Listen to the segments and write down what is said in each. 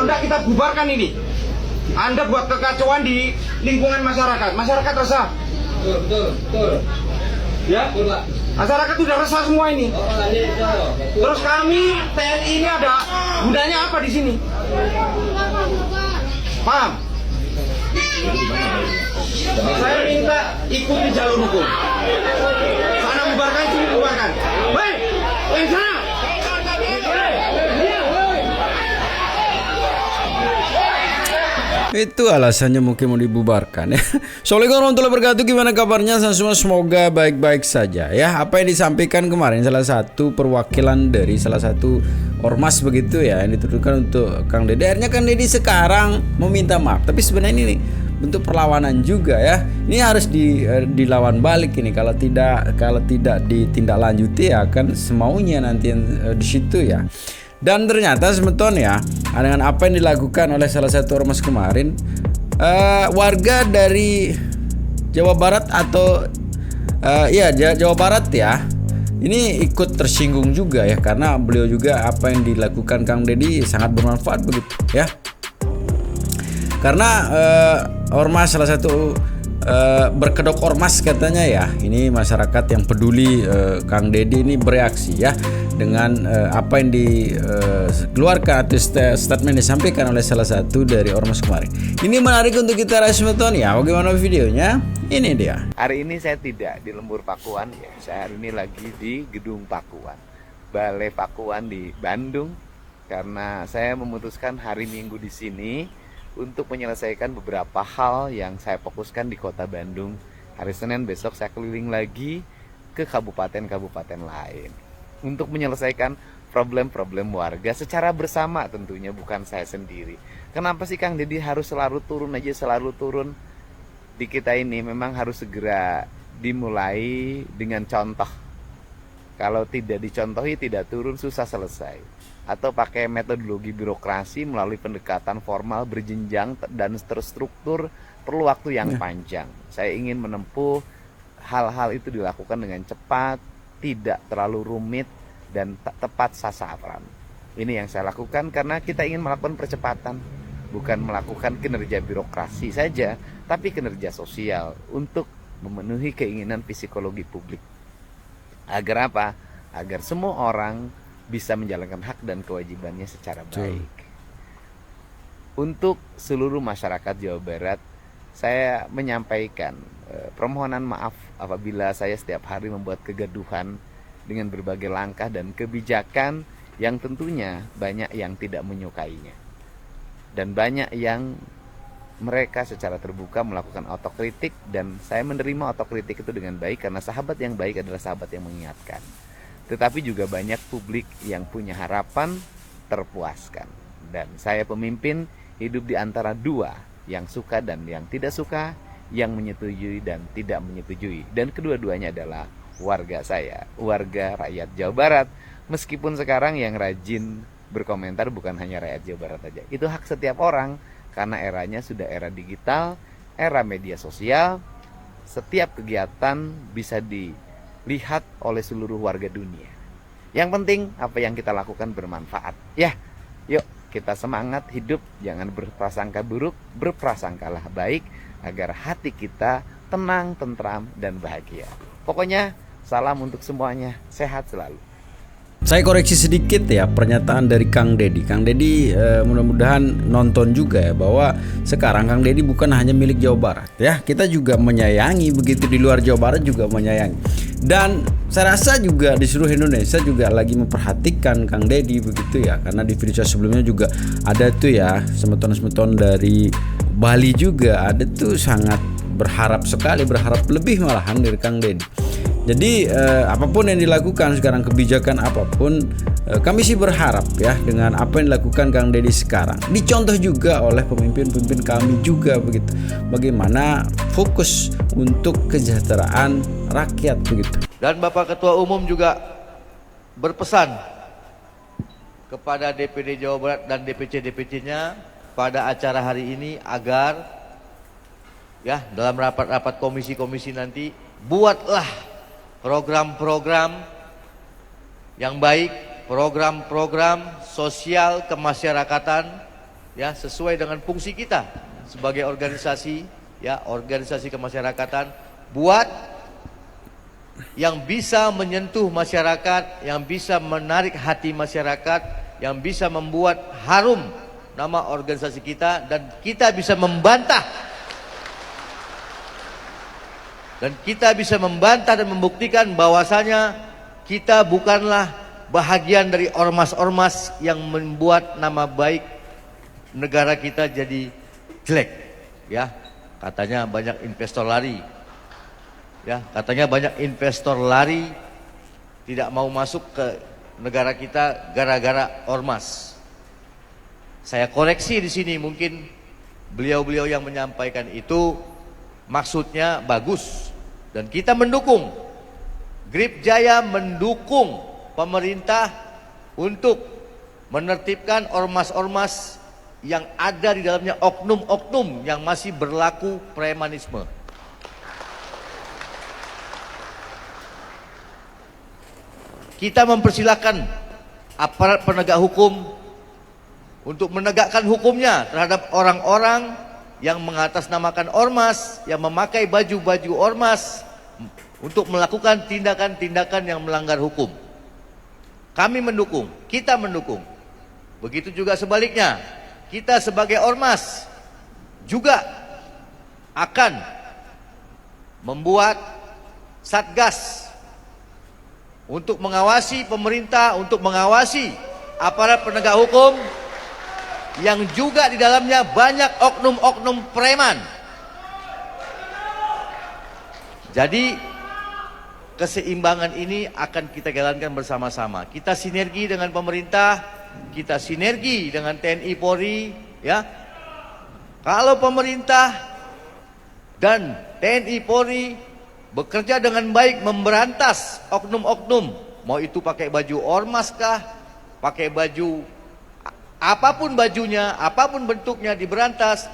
Kalau enggak kita bubarkan ini. Anda buat kekacauan di lingkungan masyarakat. Masyarakat resah. Betul. Ya? Betul, Pak. Masyarakat sudah resah semua ini. Terus kami TNI ini ada gunanya apa di sini? Paham? Saya minta ikuti jalur hukum. Sana bubarkan, sini bubarkan. Hei, yang sana. Itu alasannya mungkin mau dibubarkan ya. Assalamualaikum warahmatullahi wabarakatuh. Gimana kabarnya semua? Semoga baik-baik saja ya. Apa yang disampaikan kemarin salah satu perwakilan dari salah satu ormas begitu ya, yang dituduhkan untuk Kang Deddy. Akhirnya Kang Deddy sekarang meminta maaf. Tapi sebenarnya ini bentuk perlawanan juga ya. Ini harus dilawan balik ini. Kalau tidak ditindaklanjuti ya akan semaunya nanti di situ ya. Dan ternyata semeton ya, dengan apa yang dilakukan oleh salah satu ormas kemarin, warga dari Jawa Barat atau Jawa Barat ya, ini ikut tersinggung juga ya, karena beliau juga apa yang dilakukan Kang Deddy sangat bermanfaat begitu ya. Karena ormas salah satu berkedok ormas katanya ya, ini masyarakat yang peduli Kang Deddy ini bereaksi ya dengan apa yang dikeluarkan atau statement disampaikan oleh salah satu dari ormas kemarin. Ini menarik untuk kita respon ya. Bagaimana videonya? Ini dia. Hari ini saya tidak di Lembur Pakuan ya. Saya hari ini lagi di Gedung Pakuan, Balai Pakuan di Bandung, karena saya memutuskan hari Minggu di sini untuk menyelesaikan beberapa hal yang saya fokuskan di Kota Bandung. Hari Senin besok saya keliling lagi ke kabupaten-kabupaten lain untuk menyelesaikan problem-problem warga secara bersama, tentunya bukan saya sendiri. Kenapa sih Kang Deddy harus selalu turun? Di kita ini memang harus segera dimulai dengan contoh. Kalau tidak dicontohi, tidak turun, susah selesai. Atau pakai metodologi birokrasi melalui pendekatan formal berjenjang dan terstruktur, perlu waktu yang panjang. Saya ingin menempuh hal-hal itu dilakukan dengan cepat, tidak terlalu rumit, dan tepat sasaran. Ini yang saya lakukan karena kita ingin melakukan percepatan, bukan melakukan kinerja birokrasi saja, tapi kinerja sosial untuk memenuhi keinginan psikologi publik. Agar apa? Agar semua orang bisa menjalankan hak dan kewajibannya secara baik. Untuk seluruh masyarakat Jawa Barat, saya menyampaikan permohonan maaf apabila saya setiap hari membuat kegaduhan dengan berbagai langkah dan kebijakan yang tentunya banyak yang tidak menyukainya. Dan banyak yang mereka secara terbuka melakukan otokritik, dan saya menerima otokritik itu dengan baik karena sahabat yang baik adalah sahabat yang mengingatkan. Tetapi juga banyak publik yang punya harapan terpuaskan. Dan saya pemimpin hidup di antara dua, yang suka dan yang tidak suka, yang menyetujui dan tidak menyetujui. Dan kedua-duanya adalah warga saya, warga rakyat Jawa Barat. Meskipun sekarang yang rajin berkomentar bukan hanya rakyat Jawa Barat saja. Itu hak setiap orang, karena eranya sudah era digital, era media sosial. Setiap kegiatan bisa dilihat oleh seluruh warga dunia. Yang penting apa yang kita lakukan bermanfaat. Ya, yuk kita semangat hidup, jangan berprasangka buruk, berprasangkalah baik agar hati kita tenang, tentram, dan bahagia. Pokoknya salam untuk semuanya, sehat selalu. Saya koreksi sedikit ya pernyataan dari Kang Deddy. Kang Deddy mudah-mudahan nonton juga ya, bahwa sekarang Kang Deddy bukan hanya milik Jawa Barat ya. Kita juga menyayangi, begitu di luar Jawa Barat juga menyayangi. Dan saya rasa juga di seluruh Indonesia juga lagi memperhatikan Kang Deddy begitu ya. Karena di video sebelumnya juga ada tuh ya semeton-semeton dari Bali juga ada tuh, sangat berharap sekali, berharap lebih malahan dari Kang Deddy. Jadi apapun yang dilakukan sekarang, kebijakan apapun, kami sih berharap ya dengan apa yang dilakukan Kang Deddy sekarang dicontoh juga oleh pemimpin-pemimpin kami juga begitu. Bagaimana fokus untuk kesejahteraan rakyat begitu. Dan Bapak Ketua Umum juga berpesan kepada DPD Jawa Barat dan DPC-DPC-nya pada acara hari ini agar ya dalam rapat-rapat komisi-komisi nanti buatlah program-program yang baik, program-program sosial kemasyarakatan ya sesuai dengan fungsi kita sebagai organisasi, ya organisasi kemasyarakatan, buat yang bisa menyentuh masyarakat, yang bisa menarik hati masyarakat, yang bisa membuat harum nama organisasi kita, dan kita bisa membantah dan membuktikan bahwasanya kita bukanlah bahagian dari ormas-ormas yang membuat nama baik negara kita jadi jelek. Ya, katanya banyak investor lari. Ya, katanya banyak investor lari tidak mau masuk ke negara kita gara-gara ormas. Saya koreksi di sini, mungkin beliau-beliau yang menyampaikan itu maksudnya bagus dan kita mendukung. Grip Jaya mendukung pemerintah untuk menertibkan ormas-ormas yang ada di dalamnya oknum-oknum yang masih berlaku premanisme. Kita mempersilahkan aparat penegak hukum untuk menegakkan hukumnya terhadap orang-orang yang mengatasnamakan ormas, yang memakai baju-baju ormas untuk melakukan tindakan-tindakan yang melanggar hukum. Kami mendukung, kita mendukung. Begitu juga sebaliknya, kita sebagai ormas juga akan membuat satgas untuk mengawasi pemerintah, untuk mengawasi aparat penegak hukum yang juga di dalamnya banyak oknum-oknum preman. Jadi keseimbangan ini akan kita jalankan bersama-sama. Kita sinergi dengan pemerintah, kita sinergi dengan TNI Polri, ya. Kalau pemerintah dan TNI Polri bekerja dengan baik memberantas oknum-oknum, mau itu pakai baju ormas kah, pakai baju apapun bajunya, apapun bentuknya diberantas,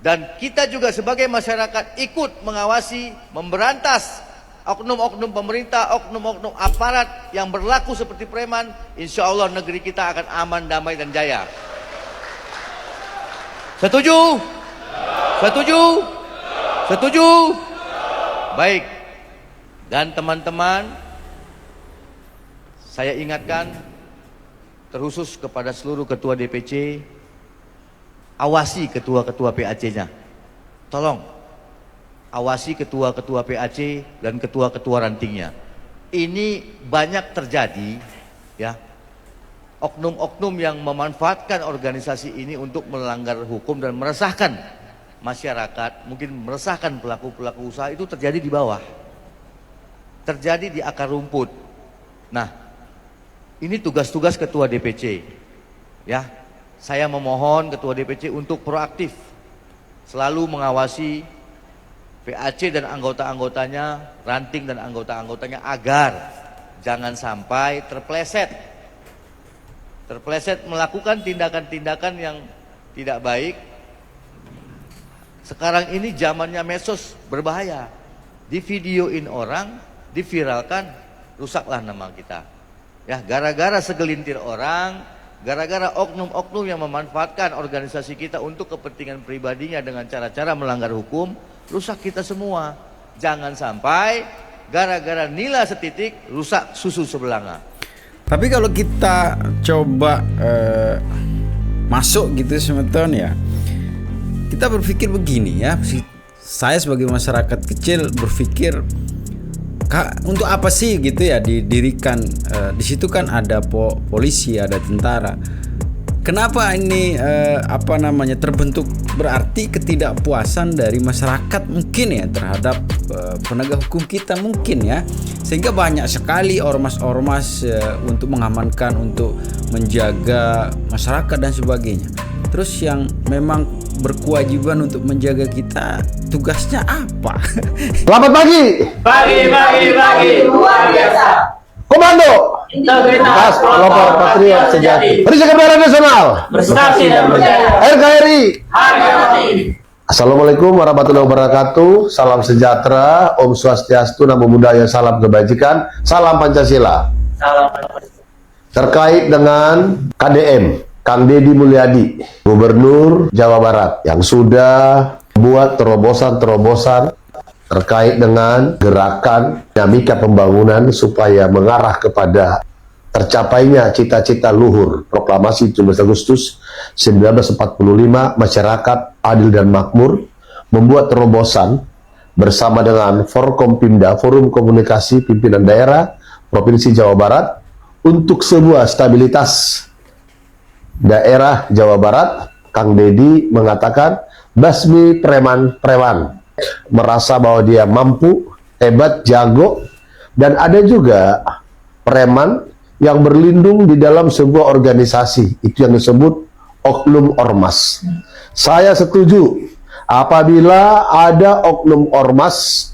dan kita juga sebagai masyarakat ikut mengawasi, memberantas oknum-oknum pemerintah, oknum-oknum aparat yang berlaku seperti preman. Insya Allah negeri kita akan aman, damai, dan jaya. Setuju? Setuju? Setuju? Baik. Dan teman-teman, saya ingatkan terkhusus kepada seluruh ketua DPC, awasi ketua-ketua PAC-nya. Tolong awasi ketua-ketua PAC dan ketua-ketua rantingnya. Ini banyak terjadi, ya, oknum-oknum yang memanfaatkan organisasi ini untuk melanggar hukum dan meresahkan masyarakat, mungkin meresahkan pelaku-pelaku usaha. Itu terjadi di bawah, terjadi di akar rumput. Nah, ini tugas-tugas ketua DPC, ya. Saya memohon ketua DPC untuk proaktif, selalu mengawasi PAC dan anggota-anggotanya, ranting dan anggota-anggotanya, agar jangan sampai terpleset melakukan tindakan-tindakan yang tidak baik. Sekarang ini zamannya medsos, berbahaya. Di videoin orang, diviralkan, rusaklah nama kita. Ya, gara-gara segelintir orang, gara-gara oknum-oknum yang memanfaatkan organisasi kita untuk kepentingan pribadinya dengan cara-cara melanggar hukum, rusak kita semua. Jangan sampai gara-gara nila setitik rusak susu sebelanga. Tapi kalau kita coba masuk gitu semeton, ya, kita berpikir begini, ya. Saya sebagai masyarakat kecil berpikir, untuk apa sih gitu ya didirikan, di situ kan ada polisi, ada tentara. Kenapa ini terbentuk? Berarti ketidakpuasan dari masyarakat mungkin ya terhadap penegak hukum kita mungkin, ya, sehingga banyak sekali ormas-ormas untuk mengamankan, untuk menjaga masyarakat dan sebagainya. Terus yang memang berkewajiban untuk menjaga kita, tugasnya apa? Selamat pagi. Pagi luar biasa. Komando Integritas Kelompok Patriot Sejati. Perisa Kebenaran Nasional. Bersaksi dan berjaya. RKRI. Harga mati. Assalamualaikum warahmatullahi wabarakatuh. Salam sejahtera, Om Swastiastu, Namo Buddhaya, salam kebajikan, salam Pancasila. Salam. Terkait dengan KDM, Kang Deddy Mulyadi, Gubernur Jawa Barat, yang sudah membuat terobosan-terobosan terkait dengan gerakan dinamika pembangunan supaya mengarah kepada tercapainya cita-cita luhur Proklamasi 17 Agustus 1945 masyarakat adil dan makmur, membuat terobosan bersama dengan Forkompimda, Forum Komunikasi Pimpinan Daerah Provinsi Jawa Barat, untuk sebuah stabilitas daerah Jawa Barat. Kang Deddy mengatakan basmi preman-preman, merasa bahwa dia mampu, hebat, jago, dan ada juga preman yang berlindung di dalam sebuah organisasi, itu yang disebut oknum ormas. Saya setuju apabila ada oknum ormas,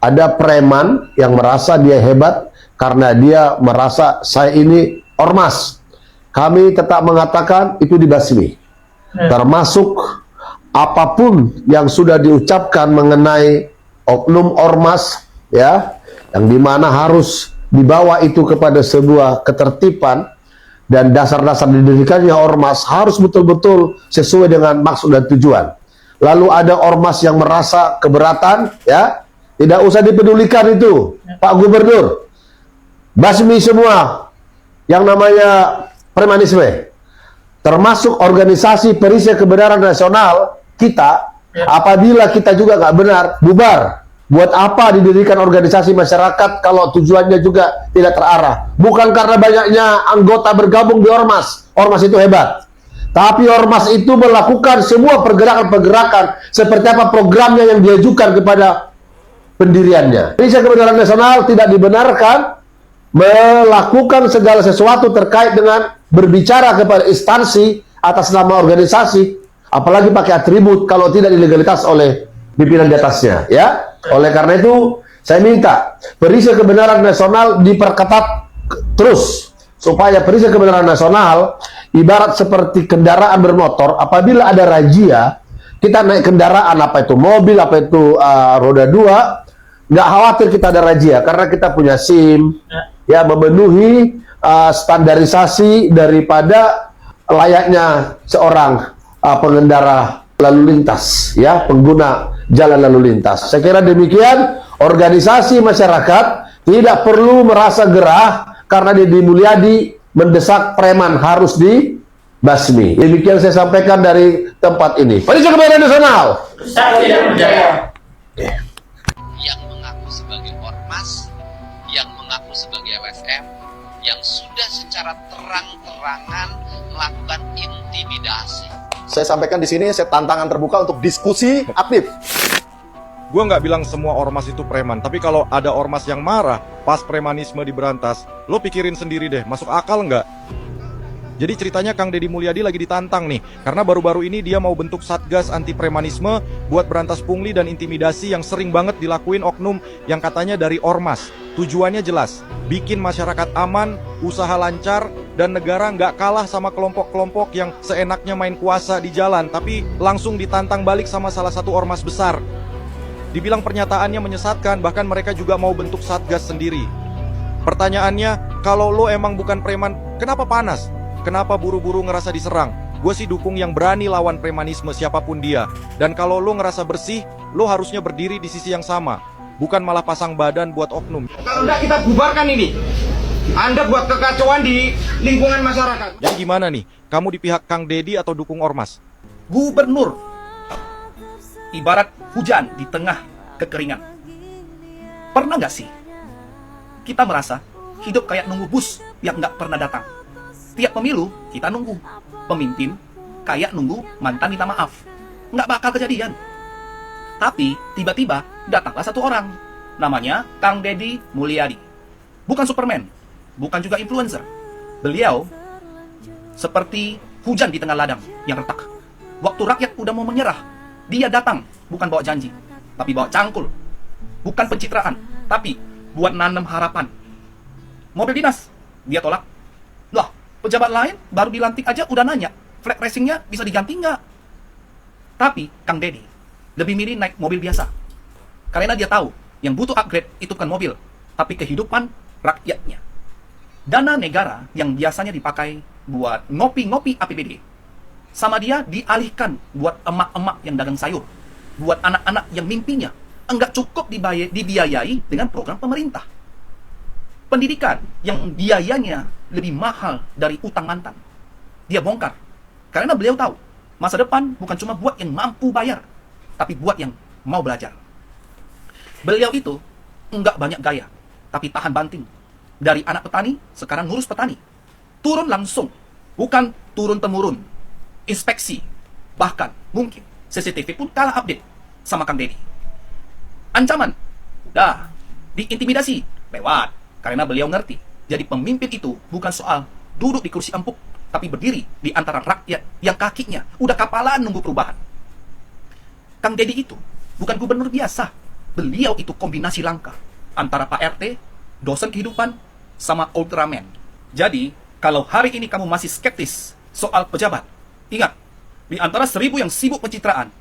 ada preman yang merasa dia hebat karena dia merasa saya ini ormas. Kami tetap mengatakan itu dibasmi. Termasuk apapun yang sudah diucapkan mengenai oknum ormas, ya, yang dimana harus dibawa itu kepada sebuah ketertiban dan dasar-dasar didirikannya ormas harus betul-betul sesuai dengan maksud dan tujuan. Lalu ada ormas yang merasa keberatan, ya, tidak usah dipedulikan itu, Pak Gubernur. Basmi semua yang namanya premanisme, termasuk organisasi perisai kebenaran nasional kita. Apabila kita juga nggak benar, bubar. Buat apa didirikan organisasi masyarakat kalau tujuannya juga tidak terarah? Bukan karena banyaknya anggota bergabung di ormas, ormas itu hebat. Tapi ormas itu melakukan semua pergerakan-pergerakan seperti apa programnya yang diajukan kepada pendiriannya. Perisai Kebenaran Nasional tidak dibenarkan melakukan segala sesuatu terkait dengan berbicara kepada instansi atas nama organisasi, apalagi pakai atribut kalau tidak dilegalitas oleh pimpinan di atasnya, ya. Oleh karena itu, saya minta Perisai Kebenaran Nasional diperketat terus supaya Perisai Kebenaran Nasional ibarat seperti kendaraan bermotor. Apabila ada razia, kita naik kendaraan, apa itu mobil, apa itu roda 2, nggak khawatir kita ada razia karena kita punya SIM, ya, memenuhi standarisasi daripada layaknya seorang pengendara lalu lintas, ya, pengguna jalan lalu lintas. Saya kira demikian, organisasi masyarakat tidak perlu merasa gerah karena Deddy Mulyadi mendesak preman harus dibasmi. Demikian saya sampaikan dari tempat ini. Perisai Kebenaran Nasional. Saksi dan percaya. Yang mengaku sebagai ormas, yang mengaku sebagai LSM, yang sudah secara terang-terangan melakukan intimidasi. Saya sampaikan di sini, saya tantangan terbuka untuk diskusi aktif. Gue nggak bilang semua ormas itu preman, tapi kalau ada ormas yang marah pas premanisme diberantas, lo pikirin sendiri deh, masuk akal nggak? Jadi ceritanya Kang Deddy Mulyadi lagi ditantang nih, karena baru-baru ini dia mau bentuk satgas anti premanisme buat berantas pungli dan intimidasi yang sering banget dilakuin oknum yang katanya dari ormas. Tujuannya jelas, bikin masyarakat aman, usaha lancar, dan negara nggak kalah sama kelompok-kelompok yang seenaknya main kuasa di jalan, tapi langsung ditantang balik sama salah satu ormas besar. Dibilang pernyataannya menyesatkan, bahkan mereka juga mau bentuk satgas sendiri. Pertanyaannya, kalau lo emang bukan preman, kenapa panas? Kenapa buru-buru ngerasa diserang? Gue sih dukung yang berani lawan premanisme siapapun dia. Dan kalau lo ngerasa bersih, lo harusnya berdiri di sisi yang sama, bukan malah pasang badan buat oknum. Kalau enggak kita bubarkan ini. Anda buat kekacauan di lingkungan masyarakat. Jadi gimana nih? Kamu di pihak Kang Deddy atau dukung ormas? Gubernur ibarat hujan di tengah kekeringan. Pernah nggak sih kita merasa hidup kayak nunggu bus yang nggak pernah datang? Tiap pemilu kita nunggu pemimpin kayak nunggu mantan minta maaf. Nggak bakal kejadian. Tapi tiba-tiba datanglah satu orang, namanya Kang Deddy Mulyadi. Bukan Superman, bukan juga influencer. Beliau seperti hujan di tengah ladang yang retak. Waktu rakyat udah mau menyerah, dia datang bukan bawa janji, tapi bawa cangkul. Bukan pencitraan, tapi buat nanam harapan. Mobil dinas, dia tolak. Loh, pejabat lain baru dilantik aja udah nanya, flag racingnya bisa diganti nggak? Tapi Kang Deddy lebih milih naik mobil biasa. Karena dia tahu, yang butuh upgrade itu bukan mobil, tapi kehidupan rakyatnya. Dana negara yang biasanya dipakai buat ngopi-ngopi APBD. Sama dia dialihkan buat emak-emak yang dagang sayur, buat anak-anak yang mimpinya enggak cukup dibiayai dengan program pemerintah. Pendidikan yang biayanya lebih mahal dari utang mantan, dia bongkar. Karena beliau tahu, masa depan bukan cuma buat yang mampu bayar, tapi buat yang mau belajar. Beliau itu enggak banyak gaya, tapi tahan banting. Dari anak petani, sekarang ngurus petani. Turun langsung, bukan turun-temurun. Inspeksi, bahkan mungkin CCTV pun kalah update sama Kang Deddy. Ancaman, udah, diintimidasi, lewat. Karena beliau ngerti, jadi pemimpin itu bukan soal duduk di kursi empuk, tapi berdiri di antara rakyat yang kakinya udah kapalan nunggu perubahan. Kang Deddy itu bukan gubernur biasa. Beliau itu kombinasi langka antara Pak RT, dosen kehidupan, sama Ultraman. Jadi, kalau hari ini kamu masih skeptis soal pejabat, ingat, di antara 1000 yang sibuk pencitraan,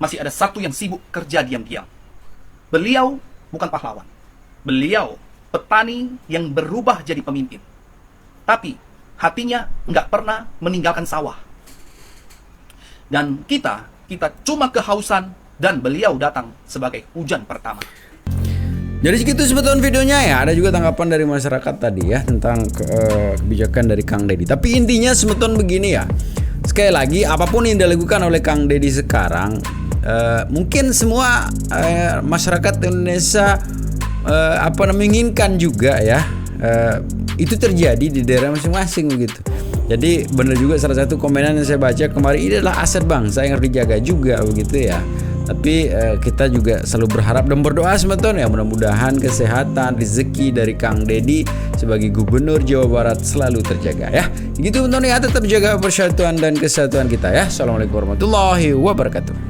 masih ada 1 yang sibuk kerja diam-diam. Beliau bukan pahlawan. Beliau petani yang berubah jadi pemimpin. Tapi hatinya nggak pernah meninggalkan sawah. Dan kita cuma kehausan dan beliau datang sebagai hujan pertama. Jadi segitu sebetulnya videonya ya. Ada juga tanggapan dari masyarakat tadi ya tentang kebijakan dari Kang Deddy. Tapi intinya sebetulnya begini ya. Sekali lagi, apapun yang dilakukan oleh Kang Deddy sekarang, mungkin semua masyarakat Indonesia menginginkan juga ya itu terjadi di daerah masing-masing begitu. Jadi benar juga salah satu komenan yang saya baca kemarin, ini adalah aset bangsa yang harus dijaga juga begitu ya. Tapi kita juga selalu berharap dan berdoa sebetulnya ya, mudah-mudahan kesehatan, rezeki dari Kang Deddy sebagai Gubernur Jawa Barat selalu terjaga ya. Gitu teman-teman ya, tetap jaga persatuan dan kesatuan kita ya. Assalamualaikum warahmatullahi wabarakatuh.